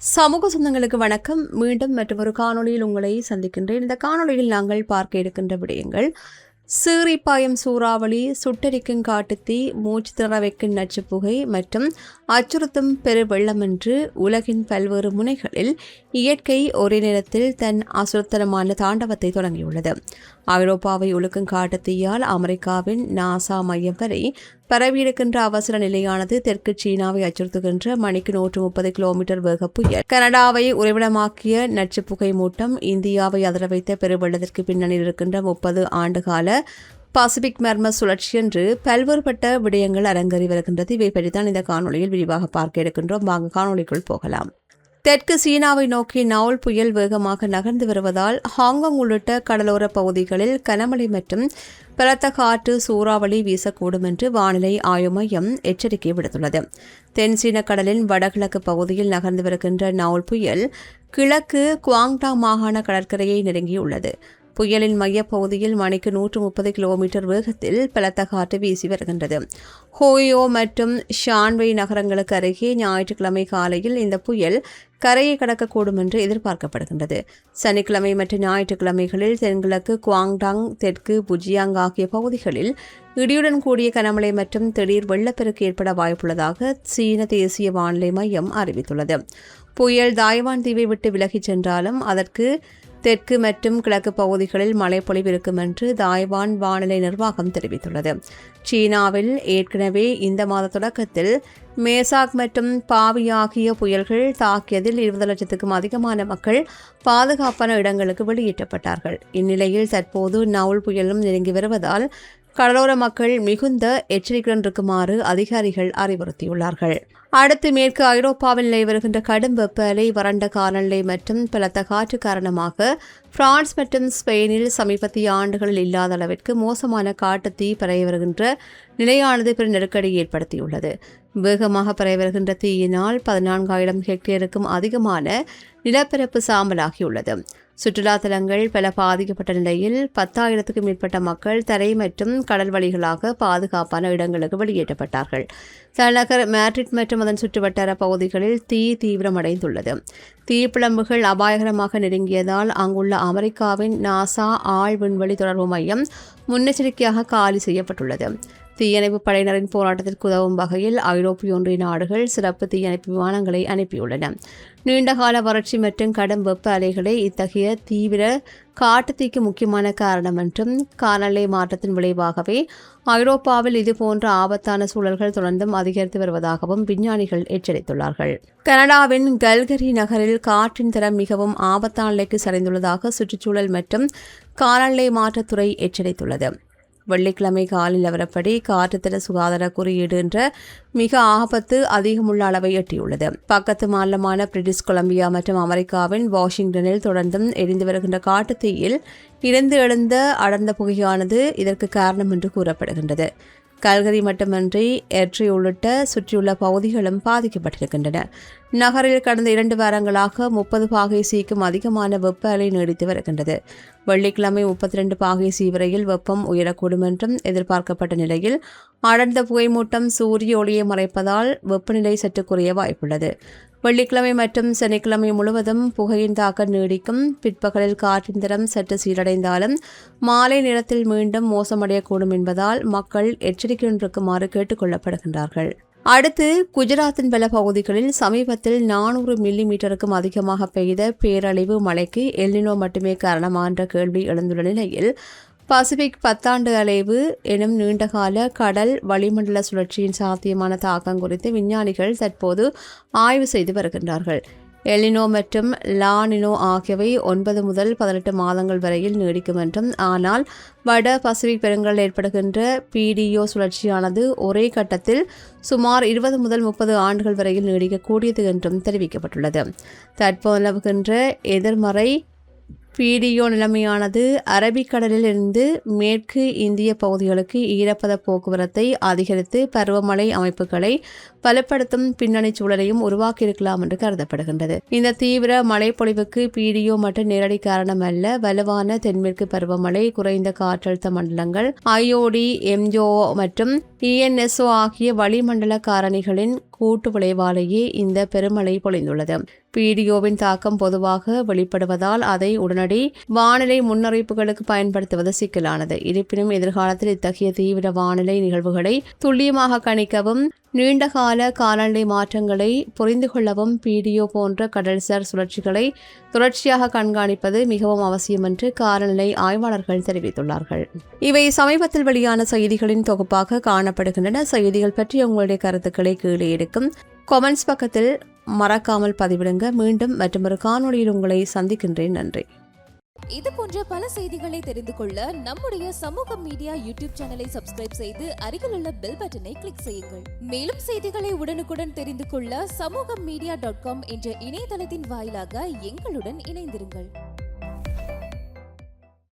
சமூக சொந்தங்களுக்கு வணக்கம். மீண்டும் மற்றொரு காணொளியில் உங்களை சந்திக்கின்றேன். இந்த காணொளியில் நாங்கள் பார்க்க இருக்கின்ற விடயங்கள்: சீறிப்பாயும் சூறாவளி, சுட்டெரிக்கும் காட்டுத்தீ, மூச்சு திணற வைக்கும் நச்சுப்புகை மற்றும் அச்சுறுத்தும் பெரு வெள்ளம் என்று உலகின் பல்வேறு முனைகளில் இயற்கை ஒரே நேரத்தில் தன் அசுரத்தனமான தாண்டவத்தை தொடங்கியுள்ளது. ஐரோப்பாவை உலுக்கும் காட்டுத்தீயால் அமெரிக்காவின் நாசா மையம் வரை பரவியிருக்கின்ற அவசர நிலையானது தெற்கு சீனாவை அச்சுறுத்துகின்ற மணிக்கு 130 கிலோமீட்டர் வேக புயல், கனடாவை உறைவிடமாக்கிய நச்சுப்புகை மூட்டம், இந்தியாவை அதிர வைத்த பெருவெள்ளத்திற்கு பின்னணியில் இருக்கின்ற 30 ஆண்டுகால பசிபிக் மர்ம சுழற்சி என்று பல்வேறுபட்ட விடயங்கள் அரங்கேறி வருகின்றது. இவை பற்றித்தான் இந்த காணொலியில் விரிவாக பார்க்க இருக்கின்றோம். வாங்க காணொலிக்குள் போகலாம். தெற்கு சீனாவை நோக்கி நவுல் புயல் வேகமாக நகர்ந்து வருவதால் ஹாங்காங் உள்ளிட்ட கடலோர பகுதிகளில் கனமழை மற்றும் பலத்த காற்று சூறாவளி வீசக்கூடும் என்று வானிலை ஆய்வு மையம் எச்சரிக்கை விடுத்துள்ளது. தென் சீன கடலின் வடகிழக்கு பகுதியில் நகர்ந்து வருகின்ற நவுல் புயல் கிழக்கு குவாங்டாங் மாகாண கடற்கரையை நெருங்கியுள்ளது. புயலின் மையப்பகுதியில் மணிக்கு 130 கிலோமீட்டர் வேகத்தில் பலத்த காற்று வீசி வருகின்றது. ஹோயோ மற்றும் ஷான்வை நகரங்களுக்கு அருகே ஞாயிற்றுக்கிழமை காலையில் இந்த புயல் கரையை கடக்கக்கூடும் என்று எதிர்பார்க்கப்படுகின்றது. சனிக்கிழமை மற்றும் ஞாயிற்றுக்கிழமைகளில் தென்கிழக்கு குவாங்டாங், தெற்கு புஜியாங் ஆகிய பகுதிகளில் இடியுடன் கூடிய கனமழை மற்றும் திடீர் வெள்ளப்பெருக்கு ஏற்பட வாய்ப்புள்ளதாக சீன தேசிய வானிலை மையம் அறிவித்துள்ளது. புயல் தாய்வான் தீவை விட்டு விலகிச் சென்றாலும் அதற்கு தெற்கு மற்றும் கிழக்கு பகுதிகளில் மழைப்பொழிவு இருக்கும் என்று தாய்வான் வானிலை நிர்வாகம் தெரிவித்துள்ளது. சீனாவில் ஏற்கனவே இந்த மாத தொடக்கத்தில் மேசாக் மற்றும் பாவி ஆகிய புயல்கள் தாக்கியதில் 20 லட்சத்துக்கும் அதிகமான மக்கள் பாதுகாப்பான இடங்களுக்கு வெளியேற்றப்பட்டார்கள். இந்நிலையில் தற்போது நவுல் புயலும் நெருங்கி வருவதால் கடலோர மக்கள் மிகுந்த எச்சரிக்கையுடன் இருக்குமாறு அதிகாரிகள் அறிவுறுத்தியுள்ளார்கள். அடுத்து மேற்கு ஐரோப்பாவில் நிலை வருகின்ற கடும் வெப்ப அலை, வறண்ட காலநிலை மற்றும் பலத்த காற்று காரணமாக பிரான்ஸ் மற்றும் ஸ்பெயினில் சமீபத்திய ஆண்டுகளில் இல்லாத அளவிற்கு மோசமான காட்டுத்தீ பரவி வருகின்ற நிலையானது பெரும் நெருக்கடியை ஏற்படுத்தியுள்ளது. வேகமாக பரவி வருகின்ற தீயினால் 14,000 ஹெக்டேருக்கும் அதிகமான நிலப்பரப்பு சாம்பலாகியுள்ளது. சுற்றுலா தலங்கள் பல பாதிக்கப்பட்ட நிலையில் 10,000க்கும் மேற்பட்ட மக்கள் தரை மற்றும் கடல் வழிகளாக பாதுகாப்பான இடங்களுக்கு வெளியேற்றப்பட்டார்கள். தலைநகர் மேட்ரிட் மற்றும் அதன் சுற்றுவட்டார பகுதிகளில் தீ தீவிரமடைந்துள்ளது. தீப்பிழம்புகள் அபாயகரமாக நெருங்கியதால் அங்குள்ள அமெரிக்காவின் நாசா ஆழ் விண்வெளி தொடர்பு மையம் முன்னெச்சரிக்கையாக காலி செய்யப்பட்டுள்ளது. தீயணைப்பு படையினரின் போராட்டத்திற்கு உதவும் வகையில் ஐரோப்பிய ஒன்றிய நாடுகள் சிறப்பு தீயணைப்பு விமானங்களை அனுப்பியுள்ளன. நீண்டகால வறட்சி மற்றும் கடும் வெப்ப அலைகளே இத்தகைய தீவிர காட்டுத்தீக்கு முக்கியமான காரணம் என்றும் காலநிலை மாற்றத்தின் விளைவாகவே ஐரோப்பாவில் இதுபோன்ற ஆபத்தான சூழல்கள் தொடர்ந்தும் அதிகரித்து வருவதாகவும் விஞ்ஞானிகள் எச்சரித்துள்ளார்கள். கனடாவின் கல்கரி நகரில் காற்றின் தரம் மிகவும் ஆபத்தான நிலைக்கு சரிந்துள்ளதாக சுற்றுச்சூழல் மற்றும் காலநிலை மாற்றத்துறை எச்சரித்துள்ளது. வெள்ளிக்கிழமை காலை நிலவரப்படி காற்றுத்தர சுகாதார குறியீடு என்ற மிக ஆபத்து அதிகமுள்ள அளவை எட்டியுள்ளது. பக்கத்து மாநிலமான பிரிட்டிஷ் கொலம்பியா மற்றும் அமெரிக்காவின் வாஷிங்டனில் தொடர்ந்தும் எரிந்து வருகின்ற காட்டுத்தீயில் இருந்து எழுந்த அடர்ந்த புகையானது இதற்கு காரணம் என்று கூறப்படுகின்றது. கல்கரி மட்டுமின்றி எட்ரி உள்ளிட்ட சுற்றியுள்ள பகுதிகளும் பாதிக்கப்பட்டிருக்கின்றன. நகரில் கடந்த 2 வாரங்களாக 30 பாகை சிக்கும் அதிகமான வெப்ப அலை நீடித்து வருகின்றது. வெள்ளிக்கிழமை 32 பாகை சி வரையில் வெப்பம் உயரக்கூடும் என்றும் எதிர்பார்க்கப்பட்ட நிலையில் அடர்ந்த புகைமூட்டம் சூரிய ஒளியை மறைப்பதால் வெப்பநிலை சற்று குறைய வாய்ப்புள்ளது. வெள்ளிக்கிழமை மற்றும் சனிக்கிழமை முழுவதும் புகையின் தாக்கம் நீடிக்கும். பிற்பகலில் காற்றின் தரம் சற்று சீரடைந்தாலும் மாலை நேரத்தில் மீண்டும் மோசமடையக்கூடும் என்பதால் மக்கள் எச்சரிக்கையுடன் இருக்குமாறு கேட்டுக் கொள்ளப்படுகின்றார்கள். அடுத்து குஜராத்தின் பல பகுதிகளில் சமீபத்தில் 400 மில்லிமீட்டருக்கும் அதிகமாக பெய்த பேரழிவு மழைக்கு எல்னினோ மட்டுமே காரணமா என்ற கேள்வி எழுந்துள்ள நிலையில் பசிபிக் 10 ஆண்டு அலைவு எனும் நீண்டகால கடல் வளிமண்டல சுழற்சியின் சாத்தியமான தாக்கம் குறித்து விஞ்ஞானிகள் தற்போது ஆய்வு செய்து வருகின்றார்கள். எல்னினோ மற்றும் லானினோ ஆகியவை 9 முதல் 18 மாதங்கள் வரையில் நீடிக்கும் என்றும், ஆனால் வட பசிபிக் பெருங்கடலில் ஏற்படுகின்ற பிடிஓ சுழற்சியானது ஒரே கட்டத்தில் சுமார் 20 முதல் 30 ஆண்டுகள் வரையில் நீடிக்கக்கூடியது என்றும் தெரிவிக்கப்பட்டுள்ளது. தற்போது நிலவுகின்ற எதிர்மறை பிடிஓ நிலைமையானது அரபிக்கடலில் இருந்து மேற்கு இந்திய பகுதிகளுக்கு ஈரப்பத போக்குவரத்தை அதிகரித்து பருவமழை அமைப்புகளை பலப்படுத்தும் பின்னணி சூழலையும் உருவாக்கியிருக்கலாம் என்று கருதப்படுகின்றது. இந்த தீவிர மழைப்பொழிவுக்கு பிடிஓ மட்டும் நேரடி காரணம் அல்ல. வலுவான தென்மேற்கு பருவமழை, குறைந்த காற்றழுத்த மண்டலங்கள், ஐஓடி, எம்ஜோ மற்றும் இஎன்எஸ்ஓ ஆகிய வளிமண்டல காரணிகளின் கூட்டு விளைவாலேயே இந்த பெருமழை பொழிந்துள்ளது. PDOவின் தாக்கம் பொதுவாக வெளிப்படுவதால் அதை உடனடி வானிலை முன்னறிவிப்புகளுக்கு பயன்படுத்துவது சிக்கலானது. இருப்பினும் எதிர்காலத்தில் இத்தகைய தீவிர வானிலை நிகழ்வுகளை துல்லியமாக கணிக்கவும் நீண்டகால காலநிலை மாற்றங்களை புரிந்து கொள்ளவும் PDO போன்ற கடல்சார் சுழற்சிகளை தொடர்ச்சியாக கண்காணிப்பது மிகவும் அவசியம் என்று காலநிலை ஆய்வாளர்கள் தெரிவித்துள்ளார்கள். இவை சமீபத்தில் வெளியான செய்திகளின் தொகுப்பாக காணப்படுகின்றன. செய்திகள் பற்றி உங்களுடைய கருத்துக்களை கீழே இருக்கும் கொமெண்ட்ஸ் பக்கத்தில் மறக்காமல் பதிவிடுங்க. மீண்டும் மற்றொரு காணொளியில் உங்களை சந்திக்கின்றேன். நன்றி. இது போன்ற பல செய்திகளை தெரிந்து கொள்ள நம்முடைய சமூக மீடியா யூடியூப் சேனலை சப்ஸ்கிரைப் செய்து அருகிலுள்ள பெல் பட்டனை கிளிக் செய்யுங்கள். மேலும் செய்திகளை உடனுக்குடன் தெரிந்து கொள்ள சமூகமீடியா.com என்ற இணையதளத்தின் வாயிலாக எங்களுடன் இணைந்திருங்கள்.